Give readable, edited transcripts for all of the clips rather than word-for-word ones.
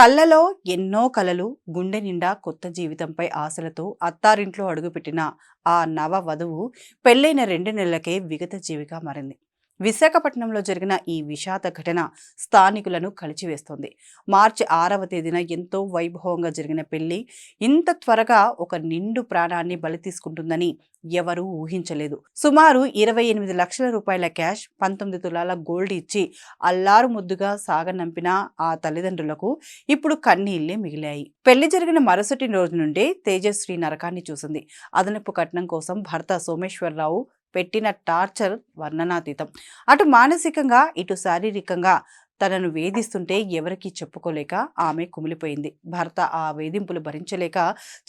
కళ్ళలో ఎన్నో కలలు, గుండె నిండా కొత్త జీవితంపై ఆశలతో అత్తారింట్లో అడుగుపెట్టిన ఆ నవ వధువు పెళ్లైన 2 నెలలకే విగత జీవిగా మారింది. విశాఖపట్నంలో జరిగిన ఈ విషాద ఘటన స్థానికులను కలిచివేస్తోంది. మార్చి 6వ తేదీన ఎంతో వైభవంగా జరిగిన పెళ్లి ఇంత త్వరగా ఒక నిండు ప్రాణాన్ని బలి తీసుకుంటుందని ఎవరూ ఊహించలేదు. సుమారు 28 లక్షల రూపాయల క్యాష్, 19 తులాల గోల్డ్ ఇచ్చి అల్లారు ముద్దుగా సాగనంపిన ఆ తల్లిదండ్రులకు ఇప్పుడు కన్నీళ్లే మిగిలాయి. పెళ్లి జరిగిన మరుసటి రోజు నుండే తేజశ్రీ నరకాన్ని చూసింది. అదనపు కట్నం కోసం భర్త సోమేశ్వరరావు పెట్టిన టార్చర్ వర్ణనాతీతం. అటు మానసికంగా, ఇటు శారీరకంగా తనను వేధిస్తుంటే ఎవరికీ చెప్పుకోలేక ఆమె కుమిలిపోయింది. భర్త ఆ వేధింపులు భరించలేక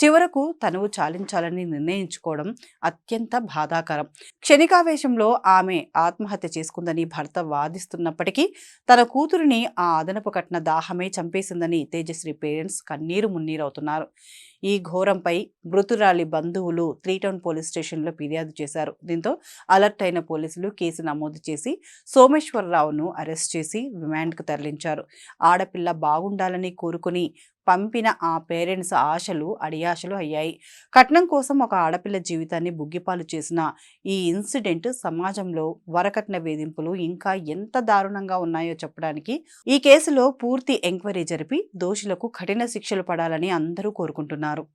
చివరకు తనువు చాలించాలని నిర్ణయించుకోవడం అత్యంత బాధాకరం. క్షణికావేశంలో ఆమె ఆత్మహత్య చేసుకుందని భర్త వాదిస్తున్నప్పటికీ తన కూతురిని ఆ అదనపు కట్న దాహమే చంపేసిందని తేజశ్రీ పేరెంట్స్ కన్నీరు మున్నీరవుతున్నారు. ఈ ఘోరంపై మృతురాలి బంధువులు 3 టౌన్ పోలీస్ స్టేషన్లో ఫిర్యాదు చేశారు. దీంతో అలర్ట్ అయిన పోలీసులు కేసు నమోదు చేసి సోమేశ్వరరావును అరెస్ట్ చేసి రిమాండ్కు తరలించారు. ఆడపిల్ల బాగుండాలని కోరుకుని పంపిన ఆ పేరెంట్స్ ఆశలు అడియాశలు అయ్యాయి. కట్నం కోసం ఒక ఆడపిల్ల జీవితాన్ని బుగ్గిపాలు చేసిన ఈ ఇన్సిడెంట్ సమాజంలో వరకట్న వేధింపులు ఇంకా ఎంత దారుణంగా ఉన్నాయో చెప్పడానికి ఈ కేసులో పూర్తి ఎంక్వైరీ జరిపి దోషులకు కఠిన శిక్షలు పడాలని అందరూ కోరుకుంటున్నారు.